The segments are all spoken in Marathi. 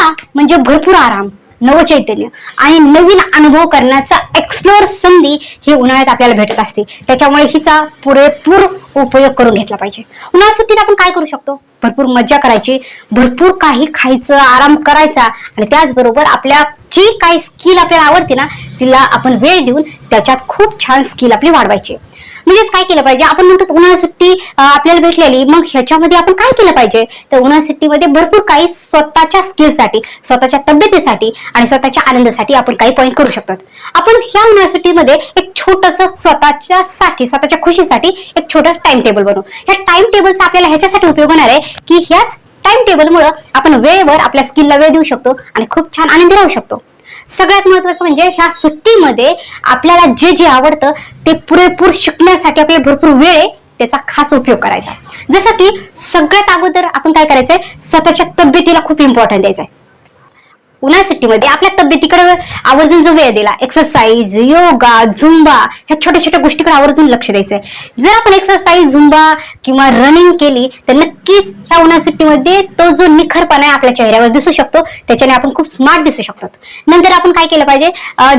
उन्हाळा म्हणजे भरपूर आराम, नवचैतन्य आणि नवीन अनुभव करण्याचा एक्सप्लोअर संधी ही उन्हाळ्यात आपल्याला भेटत असते. त्याच्यामुळे हिचा पुरेपूर उपयोग करून घेतला पाहिजे. उन्हाळ्या सुट्टीत आपण काय करू शकतो? भरपूर मज्जा करायची, भरपूर काही खायचं, आराम करायचा आणि त्याचबरोबर आपल्या जी काही स्किल आपल्याला आवडते ना तिला आपण वेळ देऊन त्याच्यात खूप छान स्किल आपली वाढवायची. म्हणजेच काय केलं पाहिजे? आपण म्हणतो उन्हाळ्या सुट्टी आपल्याला भेटलेली, मग ह्याच्यामध्ये आपण काय केलं पाहिजे? तर उन्हाळ्या सुट्टीमध्ये भरपूर काही स्वतःच्या स्किलसाठी, स्वतःच्या तब्येतीसाठी आणि स्वतःच्या आनंदासाठी आपण काही पॉईंट करू शकतात. आपण ह्या उन्हाळ्या सुट्टीमध्ये एक छोटस स्वतःच्या खुशीसाठी एक छोटा टाइम टेबल बनवू. ह्या टाइम टेबलचा आपल्याला ह्याच्यासाठी उपयोग होणार आहे की ह्याच टाइम टेबलमुळे आपण वेळेवर आपल्या स्किलला वेळ देऊ शकतो आणि खूप छान आनंदी राहू शकतो. सगळ्यात महत्वाचं म्हणजे ह्या सुट्टीमध्ये आपल्याला जे जे आवडतं ते पुरेपूर शिकण्यासाठी आपल्याला भरपूर वेळ आहे त्याचा खास उपयोग करायचा. जसं की सगळ्यात अगोदर आपण काय करायचंय, स्वतःच्या तब्येतीला खूप इम्पॉर्टन्स द्यायचंय. उन्हाळ्या सुट्टीमध्ये आपल्या तब्येतीकडे आवर्जून जो वेळ दिला, एक्सरसाइज, योगा, झुंबा ह्या छोट्या छोट्या गोष्टीकडे आवर्जून लक्ष द्यायचंय. जर आपण एक्सरसाइज, झुंबा किंवा रनिंग केली तर नक्कीच ह्या उन्हाळ्या सुट्टीमध्ये तो जो निखरपणा आहे आपल्या चेहऱ्यावर दिसू शकतो, त्याच्याने आपण खूप स्मार्ट दिसू शकतो. नंतर आपण काय केलं पाहिजे,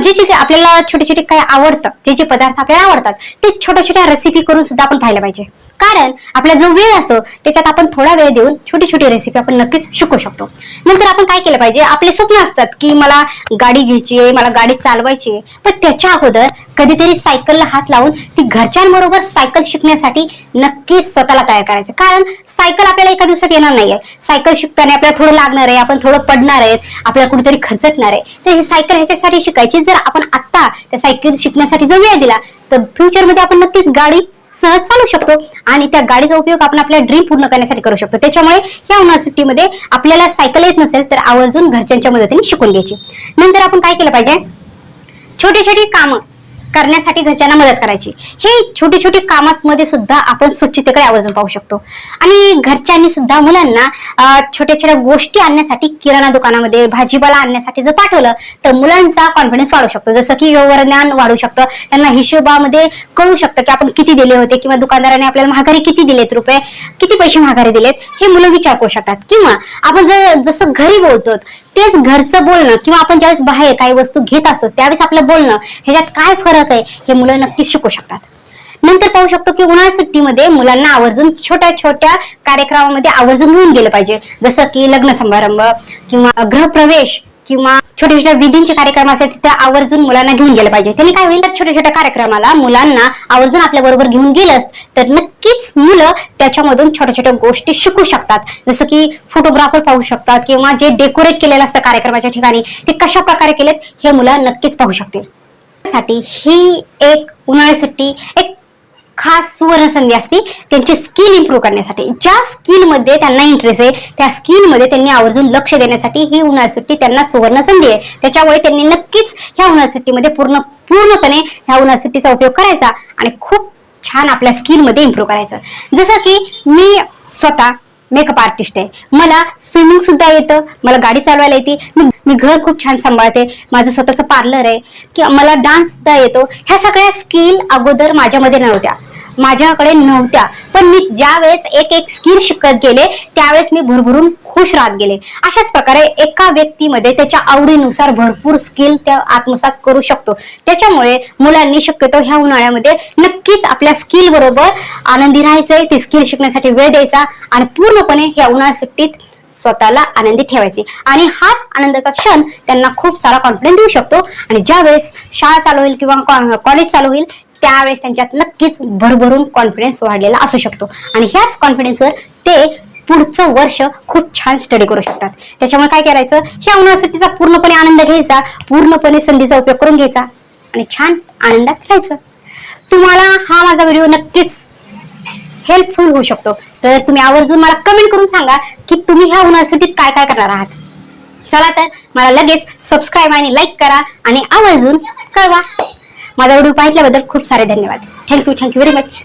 जे जे आपल्याला छोटे छोटे काय आवडतं, जे जे पदार्थ आपल्याला आवडतात ते छोट्या छोट्या रेसिपी करून सुद्धा आपण पाहायला पाहिजे. कारण आपला जो वेळ असतो त्याच्यात आपण थोडा वेळ देऊन छोटी छोटी रेसिपी आपण नक्कीच शिकू शकतो. नंतर आपण काय केलं पाहिजे, आपले स्वप्न असतात की मला गाडी घ्यायची आहे, मला गाडी चालवायची आहे, पण त्याच्या अगोदर कधीतरी सायकलला हात लावून ती घरच्यांबरोबर सायकल शिकण्यासाठी नक्कीच स्वतःला तयार करायचं. कारण सायकल आपल्याला एका दिवसात येणार नाहीये. सायकल शिकताना आपल्याला थोडं लागणार आहे, आपण थोडं पडणार आहेत, आपल्याला कुठेतरी खर्चटणार आहे. तर ही सायकल ह्याच्यासाठी शिकायची. जर आपण आता त्या सायकल शिकण्यासाठी जर वेळ दिला तर फ्युचरमध्ये आपण नक्कीच गाडी सहज चालू शकतो आणि त्या गाडीचा उपयोग आपण आपल्या ड्रीम पूर्ण करण्यासाठी करू शकतो. त्याच्यामुळे या उन्हाळ्या सुट्टीमध्ये आपल्याला सायकल येत नसेल तर आवर्जून घरच्यांच्या मदतीने शिकून घ्यायची. नंतर आपण काय केलं पाहिजे, छोटी छोटी कामं करण्यासाठी घरच्यांना मदत करायची. हे छोटी छोटी कामांमध्ये सुद्धा आपण स्वच्छतेकडे आवर्जून पाहू शकतो. आणि घरच्यांनी सुद्धा मुलांना छोट्या छोट्या गोष्टी आणण्यासाठी किराणा दुकानामध्ये भाजीपाला आणण्यासाठी जर पाठवलं तर मुलांचा कॉन्फिडन्स वाढू शकतो. जसं की व्यवहार ज्ञान वाढू शकतं, त्यांना हिशोबामध्ये कळू शकतं की आपण किती दिले होते किंवा दुकानदाराने आपल्याला महागारी किती दिलेत, रुपये किती पैसे महागारी दिलेत, हे मुलं विचारू शकतात. किंवा आपण जसं घरी बोलतो तेच घरचं बोलणं किंवा आपण ज्यावेळेस बाहेर काही वस्तू घेत असतो त्यावेळेस आपलं बोलणं ह्याच्यात काय फरक आहे हे मुलं नक्कीच शिकू शकतात. नंतर पाहू शकतो की उन्हाळ्या सुट्टीमध्ये मुलांना आवर्जून छोट्या छोट्या कार्यक्रमामध्ये आवर्जून घेऊन गेलं पाहिजे. जसं की लग्न समारंभ किंवा गृहप्रवेश किंवा छोट्या छोट्या विधींचे कार्यक्रम असेल तिथे आवर्जून मुलांना घेऊन गेलं पाहिजे. त्यांनी काय होईल, छोट्या छोट्या कार्यक्रमाला मुलांना आवर्जून आपल्या बरोबर घेऊन गेलंच तर नक्कीच मुलं त्याच्यामधून छोट्या छोट्या गोष्टी शिकू शकतात. जसं की फोटोग्राफर पाहू शकतात किंवा जे डेकोरेट केलेलं असतं कार्यक्रमाच्या ठिकाणी ते कशा प्रकारे केलेत हे मुलं नक्कीच पाहू शकतील. साठी ही एक उन्हाळी सुट्टी एक खास सुवर्ण संधी असते त्यांची स्किल इम्प्रूव्ह करण्यासाठी. ज्या स्किलमध्ये त्यांना इंटरेस्ट आहे त्या स्किलमध्ये त्यांनी आवर्जून लक्ष देण्यासाठी ही उन्हाळी सुट्टी त्यांना सुवर्ण संधी आहे. त्याच्यामुळे त्यांनी नक्कीच ह्या उन्हाळी सुट्टीमध्ये पूर्णपणे ह्या उन्हाळी सुट्टीचा उपयोग करायचा आणि खूप छान आपल्या स्किलमध्ये इम्प्रूव्ह करायचं. जसं की मी स्वतः मेकअप आर्टिस्ट आहे, मला स्विमिंग सुद्धा येतं, मला गाडी चालवायला येते, मी घर खूप छान सांभाळते, माझं स्वतःचं पार्लर आहे किंवा मला डान्स सुद्धा येतो. ह्या सगळ्या स्किल अगोदर माझ्याकडे नव्हत्या, पण मी ज्या वेळेस एक एक स्किल शिकत गेले त्यावेळेस मी भरभरून खुश राहत गेले. अशाच प्रकारे एका व्यक्तीमध्ये त्याच्या आवडीनुसार भरपूर स्किल त्या आत्मसात करू शकतो. त्याच्यामुळे मुलांनी शक्यतो ह्या उन्हाळ्यामध्ये नक्कीच आपल्या स्किल बरोबर आनंदी राहायचंय, ती स्किल शिकण्यासाठी वेळ द्यायचा आणि पूर्णपणे ह्या उन्हाळ्या सुट्टीत स्वतःला आनंदी ठेवायची. आणि हाच आनंदाचा क्षण त्यांना खूप सारा कॉन्फिडन्स देऊ शकतो. आणि ज्या वेळेस शाळा चालू होईल किंवा कॉलेज चालू होईल त्यावेळेस त्यांच्यात नक्कीच भरभरून कॉन्फिडन्स वाढलेला असू शकतो आणि ह्याच कॉन्फिडन्सवर ते पुढचं वर्ष खूप छान स्टडी करू शकतात. त्याच्यामुळे काय करायचं, ह्या उन्हाळ्या सुट्टीचा पूर्णपणे आनंद घ्यायचा, पूर्णपणे संधीचा उपयोग करून घ्यायचा आणि छान आनंदात राहायचं. तुम्हाला हा माझा व्हिडिओ नक्कीच हेल्पफुल होऊ शकतो. तर तुम्ही आवर्जून मला कमेंट करून सांगा की तुम्ही ह्या उन्हाळ्या सुट्टीत काय काय करणार आहात. चला तर मला लगेच सबस्क्राईब आणि लाईक करा आणि आवर्जून कळवा. माझा व्हिडिओ पाहिल्याबद्दल खूप सारे धन्यवाद. Thank you very much.